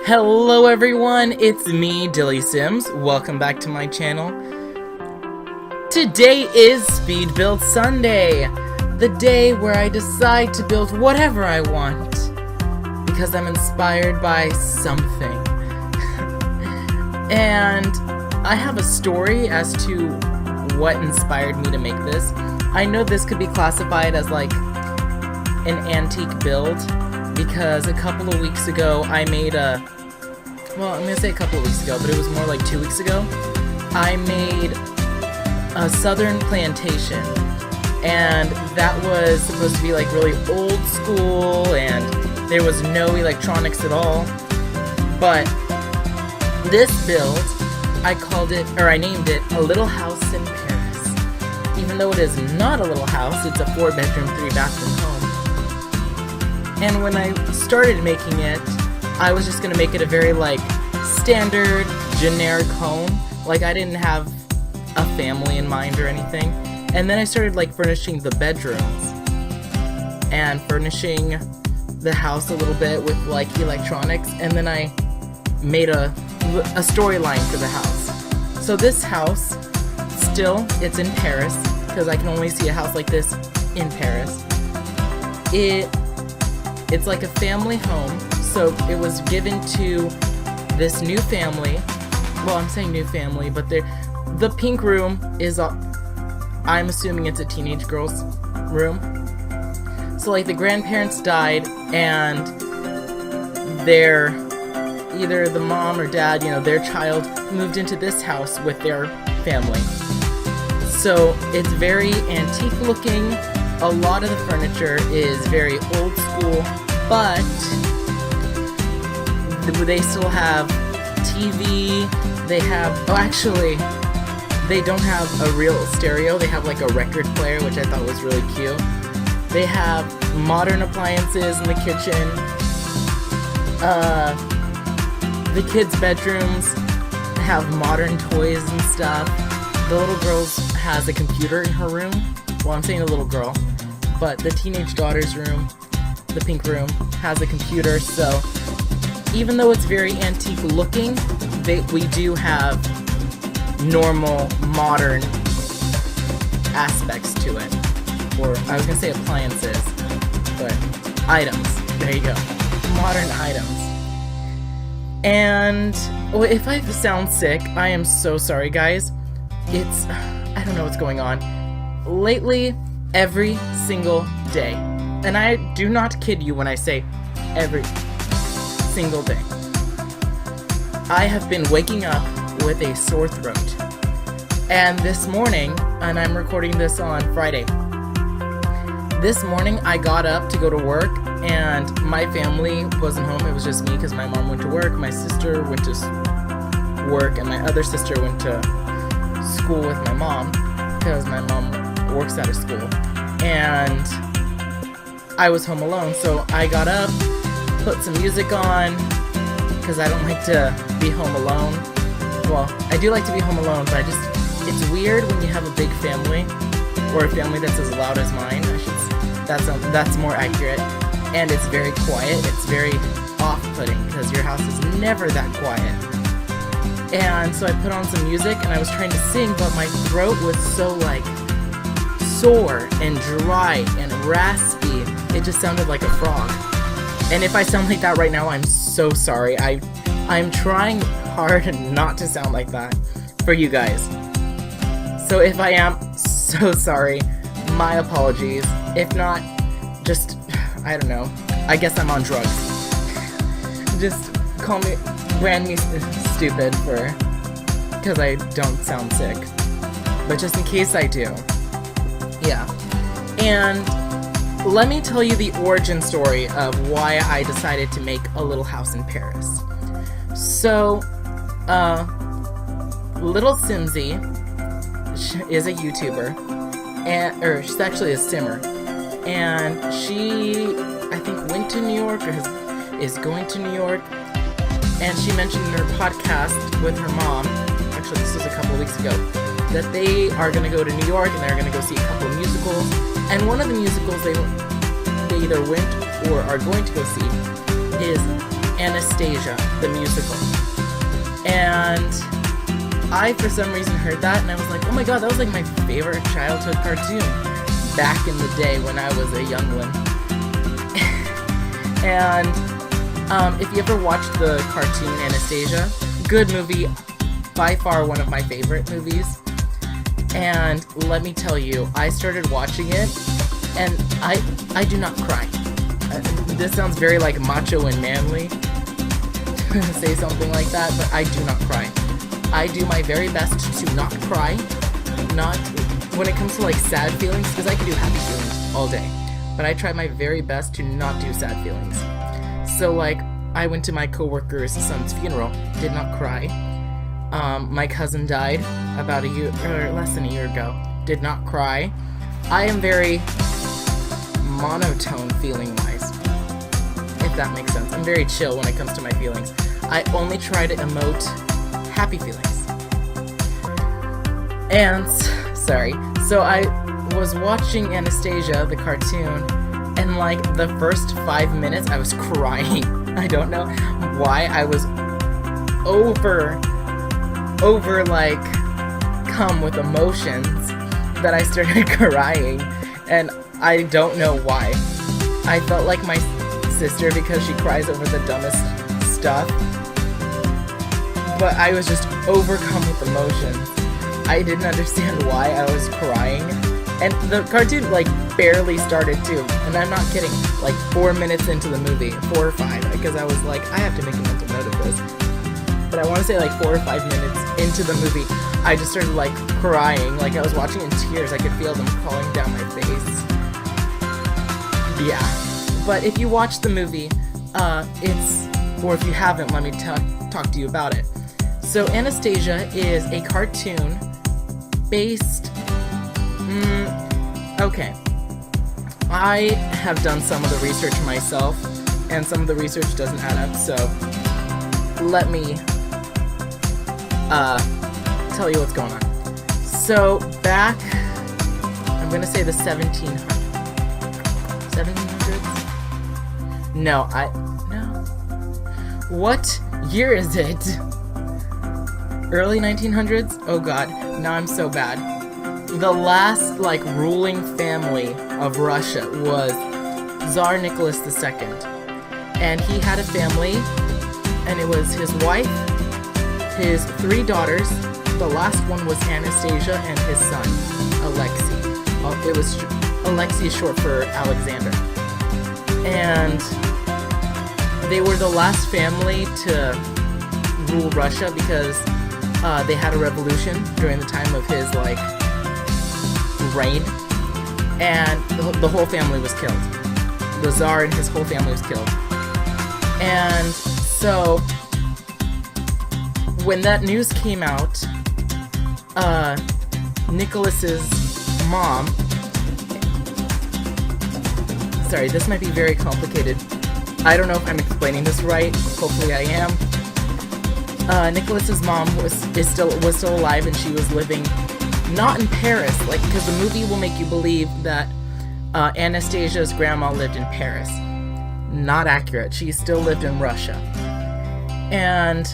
Hello everyone, it's me, DillysSims. Welcome back to my channel. Today is Speed Build Sunday, the day where I decide to build whatever I want, because I'm inspired by something. And I have a story as to what inspired me to make this. I know this could be classified as like an antique build, because a couple of weeks ago I made well, I'm gonna say a couple of weeks ago, but it was more like 2 weeks ago, I made a southern plantation, and that was supposed to be like really old school, and there was no electronics at all. But this build, I named it A Little House in Paris. Even though it is not a little house, it's a 4-bedroom, 3-bathroom home. And when I started making it, I was just gonna make it a very like standard, generic home. Like I didn't have a family in mind or anything. And then I started like furnishing the bedrooms and furnishing the house a little bit with like electronics, and then I made a storyline for the house. So this house, still, it's in Paris, because I can only see a house like this in Paris. It's like a family home, so it was given to this new family. Well, I'm saying new family, but the pink room is, I'm assuming it's a teenage girl's room. So like the grandparents died, and either the mom or dad, their child moved into this house with their family. So it's very antique looking. A lot of the furniture is very old school, but they still have TV, they don't have a real stereo, they have like a record player, which I thought was really cute. They have modern appliances in the kitchen. The kids' bedrooms have modern toys and stuff. The little girl has a computer in her room. Well, I'm saying a little girl, but the teenage daughter's room, the pink room, has a computer. So even though it's very antique looking, we do have normal, modern aspects to it. Or I was gonna say appliances, but items. There you go. Modern items. And well, if I sound sick, I am so sorry, guys. I don't know what's going on. Lately, every single day, and I do not kid you when I say every single day, I have been waking up with a sore throat. And this morning, and I'm recording this on Friday, this morning I got up to go to work, and my family wasn't home. It was just me, because my mom went to work, my sister went to work, and my other sister went to school with my mom, because my mom works out of school, and I was home alone. So I got up, put some music on, because I don't like to be home alone. Well, I do like to be home alone, but it's weird when you have a big family, or a family that's as loud as mine. That's more accurate. And it's very quiet. It's very off-putting, because your house is never that quiet. And so I put on some music, and I was trying to sing, but my throat was so like sore and dry and raspy. It just sounded like a frog. And if I sound like that right now, I'm so sorry. I'm trying hard not to sound like that for you guys. So if I am, so sorry. My apologies. If not, just, I don't know. I guess I'm on drugs. Just brand me stupid because I don't sound sick. But just in case I do. Yeah. And let me tell you the origin story of why I decided to make A Little House in Paris. So, Little Simsy is a YouTuber, or she's actually a simmer, and she, I think, went to New York, or is going to New York, and she mentioned in her podcast with her mom, actually this was a couple weeks ago, that they are going to go to New York, and they're going to go see a couple of musicals, and one of the musicals they either went or are going to go see is Anastasia, the musical. And I, for some reason, heard that, and I was like, oh my god, that was like my favorite childhood cartoon back in the day when I was a youngling. And if you ever watched the cartoon Anastasia, good movie, by far one of my favorite movies. And let me tell you, I started watching it, and I do not cry. This sounds very like macho and manly to say something like that, but I do not cry. I do my very best to not cry, not when it comes to like sad feelings, because I can do happy feelings all day, but I try my very best to not do sad feelings. So like, I went to my coworker's son's funeral, did not cry. My cousin died about a year, or less than a year ago, did not cry. I am very monotone feeling-wise, if that makes sense. I'm very chill when it comes to my feelings. I only try to emote happy feelings. And, sorry, so I was watching Anastasia, the cartoon, and like the first 5 minutes I was crying. I don't know why. I was over like come with emotions that I started crying, and I don't know why. I felt like my sister because she cries over the dumbest stuff, but I was just overcome with emotions. I didn't understand why I was crying, and the cartoon like barely started too, and I'm not kidding, like 4 minutes into the movie, 4 or 5, because I was like, I have to make a mental note of this, but I want to say like 4 or 5 minutes into the movie, I just started like crying, like I was watching in tears. I could feel them falling down my face. Yeah, but if you watch the movie, or if you haven't, let me talk to you about it. So Anastasia is a cartoon based, okay, I have done some of the research myself, and some of the research doesn't add up, so let me tell you what's going on. So back, I'm gonna say the 1700s. No. What year is it? Early 1900s? Oh god, now I'm so bad. The last, like, ruling family of Russia was Tsar Nicholas II. And he had a family, and it was his wife, his 3 daughters, the last one was Anastasia, and his son, Alexei. It was Alexei is short for Alexander. And they were the last family to rule Russia because they had a revolution during the time of his, like, reign. And the whole family was killed. The Tsar and his whole family was killed. And so, when that news came out, Nicholas's mom, sorry, this might be very complicated. I don't know if I'm explaining this right. Hopefully I am. Nicholas's mom was still alive, and she was living not in Paris, like, because the movie will make you believe that Anastasia's grandma lived in Paris. Not accurate. She still lived in Russia. And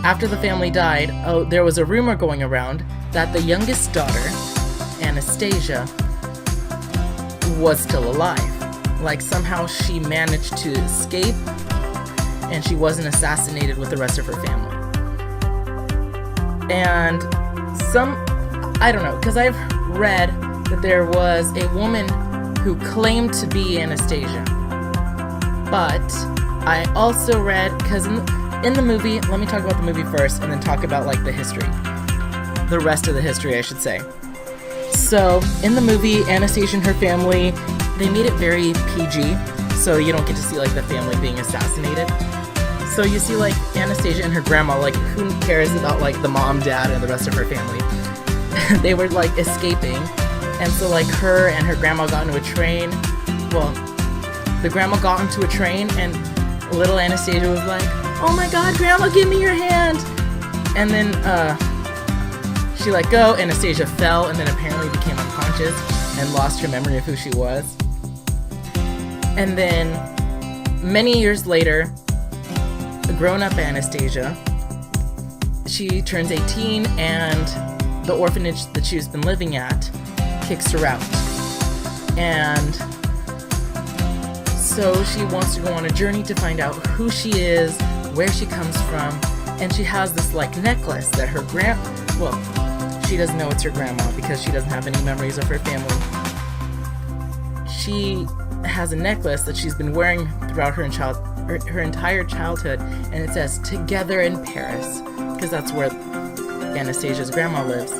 after the family died, there was a rumor going around that the youngest daughter, Anastasia, was still alive. Like, somehow she managed to escape, and she wasn't assassinated with the rest of her family. And I don't know, because I've read that there was a woman who claimed to be Anastasia. But I also read, because in the movie, let me talk about the movie first, and then talk about, like, the history. The rest of the history, I should say. So, in the movie, Anastasia and her family, they made it very PG, so you don't get to see, like, the family being assassinated. So you see, like, Anastasia and her grandma, like, who cares about, like, the mom, dad, and the rest of her family? They were, like, escaping, and so, like, her and her grandma got into a train. Well, the grandma got into a train, and little Anastasia was like, "Oh my god, grandma, give me your hand!" And then, she let go, Anastasia fell, and then apparently became unconscious, and lost her memory of who she was. And then Many years later, a grown-up Anastasia, she turns 18 and the orphanage that she's been living at kicks her out. And so she wants to go on a journey to find out who she is, where she comes from, and she has this like necklace that her well, she doesn't know it's her grandma because she doesn't have any memories of her family. She has a necklace that she's been wearing throughout her entire childhood, and it says "Together in Paris" because that's where Anastasia's grandma lives.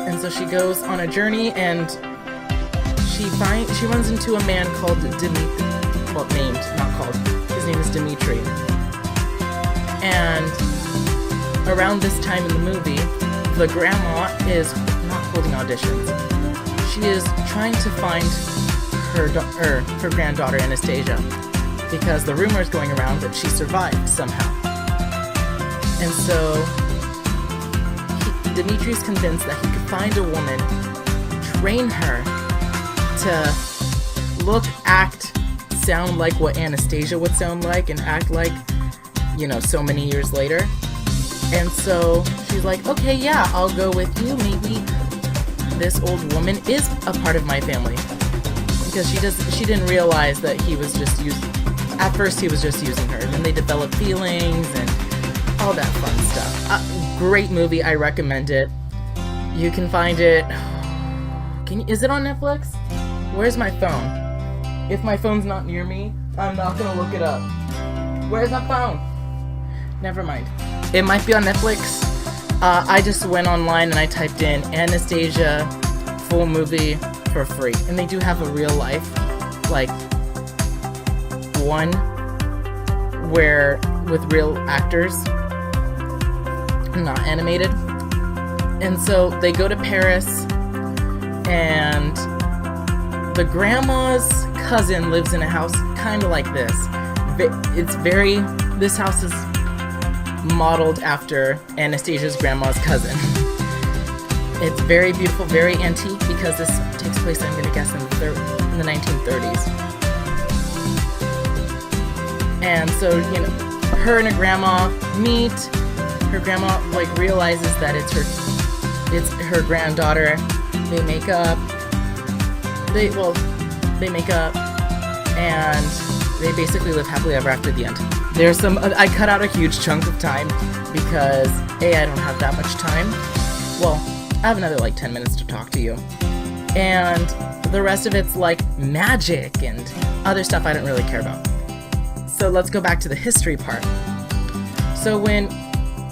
And so she goes on a journey, and she runs into a man called his name is Dimitri. And around this time in the movie, the grandma is not holding auditions. She is trying to find her granddaughter Anastasia, because the rumor is going around that she survived somehow. And so Dimitri's convinced that he could find a woman, train her to look, act, sound like what Anastasia would sound like, and act like, so many years later. And so she's like, okay, yeah, I'll go with you. Maybe this old woman is a part of my family. Because she didn't realize that he was just at first he was just using her, and then they developed feelings and all that fun stuff. Great movie, I recommend it. You can find it. Is it on Netflix? Where's my phone? If my phone's not near me, I'm not gonna look it up. Where's my phone? Never mind. It might be on Netflix. I just went online and I typed in Anastasia full movie for free, and they do have a real life, like one where with real actors, not animated. And so they go to Paris, and the grandma's cousin lives in a house kind of like this. This house is modeled after Anastasia's grandma's cousin. It's very beautiful, very antique, because this takes place, I'm going to guess, in the 1930s. And so, her and her grandma meet. Her grandma, realizes that it's her granddaughter. They make up. They make up, and they basically live happily ever after the end. I cut out a huge chunk of time because I don't have that much time. Well, I have another 10 minutes to talk to you. And the rest of it's magic and other stuff I don't really care about. So let's go back to the history part. So when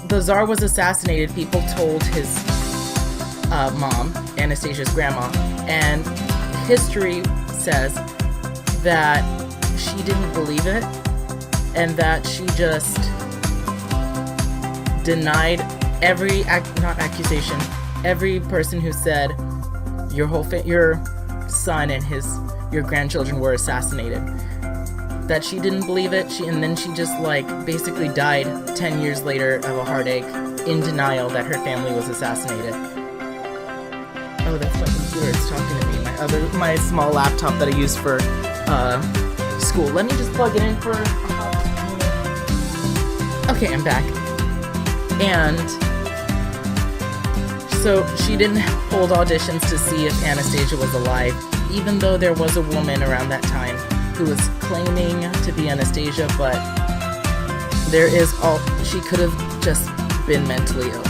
the Tsar was assassinated, people told his mom, Anastasia's grandma, and history says that she didn't believe it, and that she just denied every person who said your son and your grandchildren were assassinated. That she didn't believe it, and then she just basically died 10 years later of a heartache, in denial that her family was assassinated. Oh, that's my computer. It's talking to me. My small laptop that I use for school. Let me just plug it in for a hot minute. Okay, I'm back. And so she didn't hold auditions to see if Anastasia was alive, even though there was a woman around that time who was claiming to be Anastasia, but she could have just been mentally ill.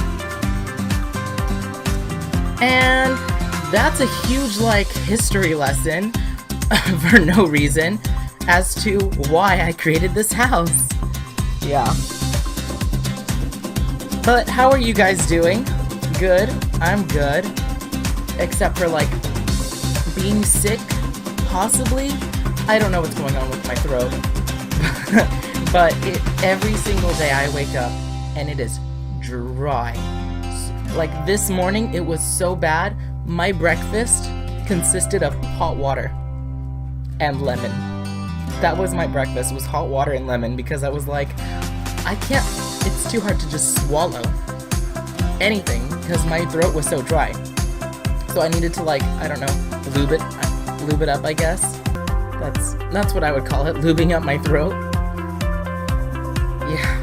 And that's a huge history lesson for no reason as to why I created this house. Yeah. But how are you guys doing? Good. I'm good. Except for being sick, possibly. I don't know what's going on with my throat. But every single day I wake up and it is dry. This morning, it was so bad. My breakfast consisted of hot water and lemon. That was my breakfast, was hot water and lemon, because I was it's too hard to just swallow anything because my throat was so dry. So I needed to lube it up, I guess. That's what I would call it, lubing up my throat. Yeah.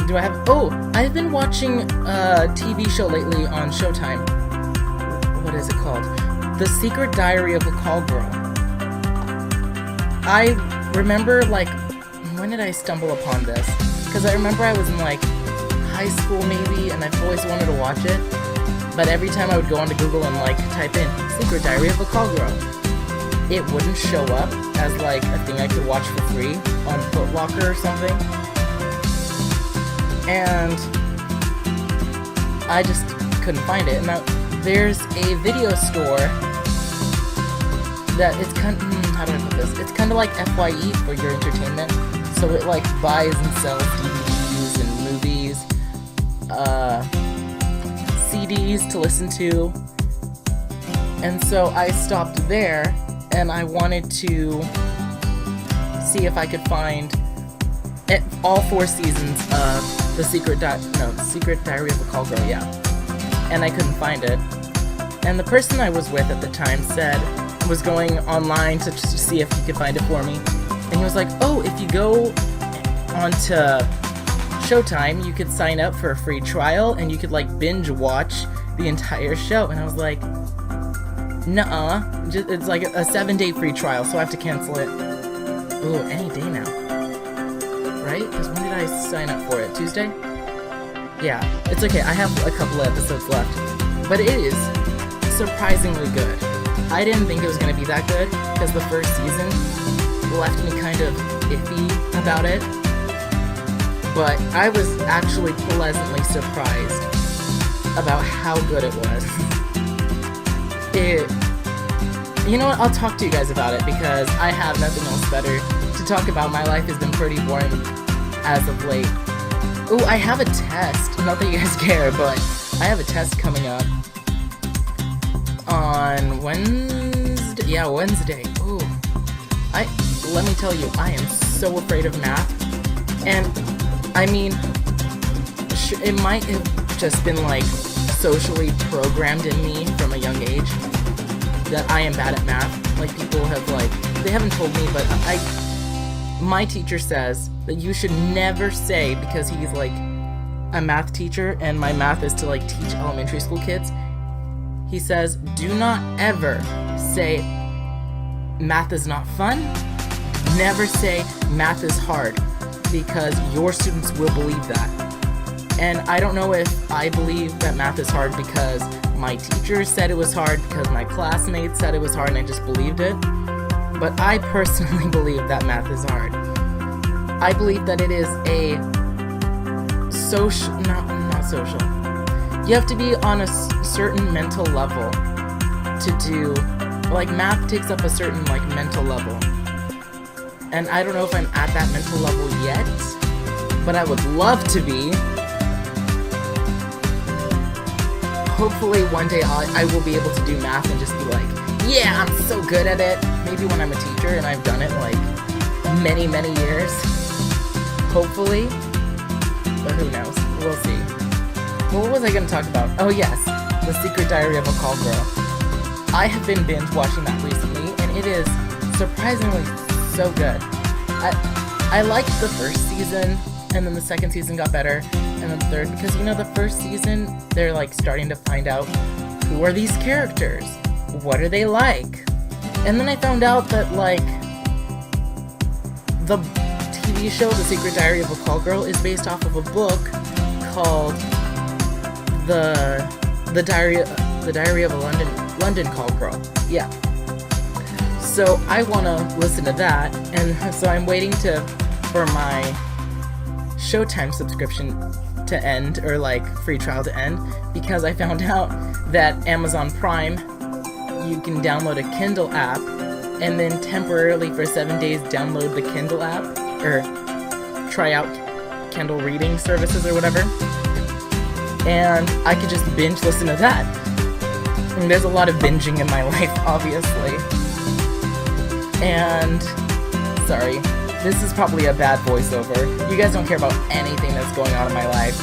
Do I have... Oh, I've been watching a TV show lately on Showtime. What is it called? The Secret Diary of a Call Girl. I remember, like... When did I stumble upon this? Because I remember I was in, like, high school maybe, and I've always wanted to watch it. But every time I would go onto Google and, like, type in Secret Diary of a Call Girl, it wouldn't show up as, like, a thing I could watch for free on Footlocker or something. And I just couldn't find it. Now, there's a video store that it's kind of, how do I put this? It's kind of like FYE for your entertainment. So it, like, buys and sells DVDs and movies, CDs to listen to. And so I stopped there, and I wanted to see if I could find all 4 seasons of the Secret Diary of a Call Girl, yeah. And I couldn't find it. And the person I was with at the time was going online to see if he could find it for me. And he was like, oh, if you go onto Showtime, you could sign up for a free trial, and you could, like, binge watch the entire show. And I was like, nuh-uh. It's like a 7-day free trial, so I have to cancel it. Ooh, any day now. Right? Because when did I sign up for it? Tuesday? Yeah. It's okay. I have a couple of episodes left. But it is surprisingly good. I didn't think it was going to be that good, because the first season left me kind of iffy about it. But I was actually pleasantly surprised about how good it was. You know what? I'll talk to you guys about it, because I have nothing else better to talk about. My life has been pretty boring as of late. Ooh, I have a test. Not that you guys care, but I have a test coming up on Wednesday. Yeah, Wednesday. Ooh. Let me tell you, I am so afraid of math. And, I mean, it might have just been, like, socially programmed in me from a young age that I am bad at math. Like, people have, like, they haven't told me, but my teacher says that you should never say, because he's, like, a math teacher, and my math is to, like, teach elementary school kids. He says, do not ever say math is not fun. Never say math is hard, because your students will believe that. And I don't know if I believe that math is hard because my teacher said it was hard, because my classmates said it was hard, and I just believed it. But I personally believe that math is hard. I believe that it is a not social. You have to be on a certain mental level to do, like, math takes up a certain, like, mental level. And I don't know if I'm at that mental level yet, but I would love to be. Hopefully one day I will be able to do math and just be like, yeah, I'm so good at it. Maybe when I'm a teacher and I've done it, like, many, many years. Hopefully. But who knows? We'll see. Well, what was I going to talk about? Oh, yes. The Secret Diary of a Call Girl. I have been binge watching that recently, and it is surprisingly so good. I liked the first season, and then the second season got better, and then the third, because, you know, the first season, they're, like, starting to find out, who are these characters? What are they like? And then I found out that, like, the TV show, The Secret Diary of a Call Girl, is based off of a book called The Diary of a London Call Girl. Yeah. So I want to listen to that, and so I'm waiting for my Showtime subscription to end, or, like, free trial to end, because I found out that Amazon Prime, you can download a Kindle app, and then temporarily for 7 days download the Kindle app, or try out Kindle reading services or whatever, and I could just binge listen to that. And there's a lot of binging in my life, obviously. And, sorry, this is probably a bad voiceover. You guys don't care about anything that's going on in my life.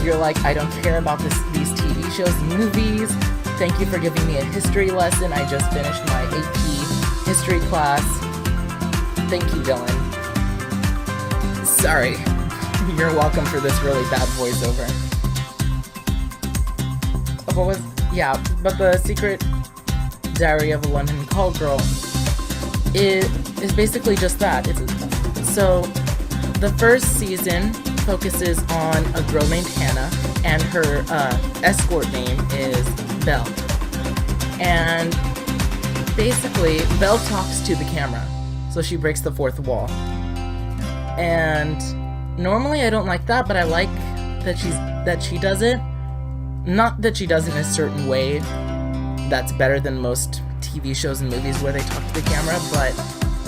You're like, I don't care about these TV shows and movies. Thank you for giving me a history lesson. I just finished my AP history class. Thank you, Dylan. Sorry. You're welcome for this really bad voiceover. What was... Yeah, but the Secret Diary of a London Call Girl is basically just that. So, the first season focuses on a girl named Hannah, and her escort name is Belle. And basically, Belle talks to the camera, so she breaks the fourth wall. And normally I don't like that, but I like that she does it. Not that she does it in a certain way that's better than most TV shows and movies where they talk to the camera, but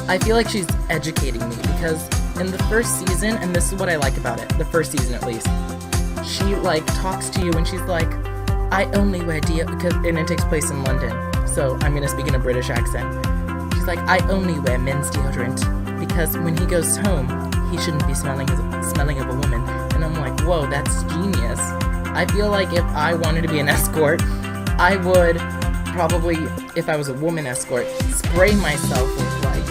I feel like she's educating me, because in the first season, and this is what I like about it, the first season at least, she like talks to you and she's like, I only wear deodorant, and it takes place in London, so I'm gonna speak in a British accent. She's like, I only wear men's deodorant because when he goes home, he shouldn't be smelling of a woman. And I'm like, whoa, that's genius. I feel like if I wanted to be an escort, I would probably, if I was a woman escort, spray myself with like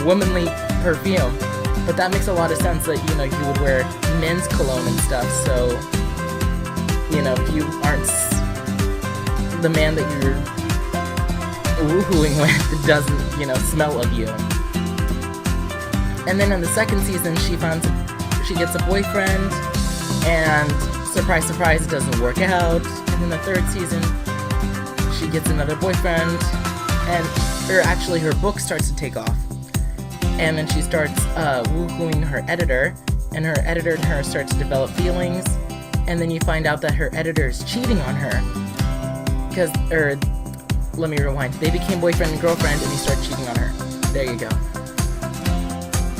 womanly perfume. But that makes a lot of sense that, you know, you would wear men's cologne and stuff, so, you know, if you aren't the man that you're woohooing with doesn't, you know, smell of you. And then in the second season, she gets a boyfriend, and surprise, surprise, it doesn't work out. And in the third season, she gets another boyfriend, or actually her book starts to take off. And then she starts woohooing her editor, and her editor and her start to develop feelings, and then you find out that her editor is cheating on her. Let me rewind. They became boyfriend and girlfriend, and he started cheating on her. There you go.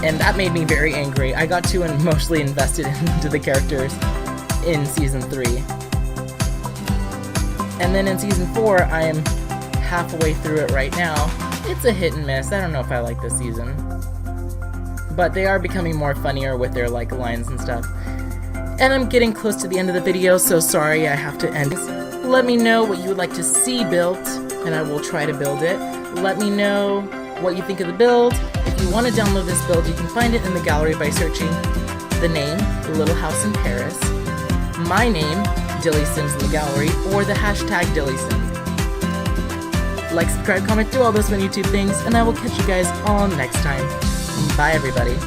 And that made me very angry. I got too emotionally invested into the characters in Season 3. And then in Season 4, I am halfway through it right now. It's a hit and miss. I don't know if I like this season. But they are becoming more funnier with their like lines and stuff. And I'm getting close to the end of the video, so sorry I have to end. Let me know what you would like to see built, and I will try to build it. Let me know what you think of the build. If you want to download this build, you can find it in the gallery by searching the name, Little House in Paris, my name, DillysSims in the gallery, or the hashtag DillysSims. Like, subscribe, comment, do all those fun YouTube things, and I will catch you guys all next time. Bye, everybody.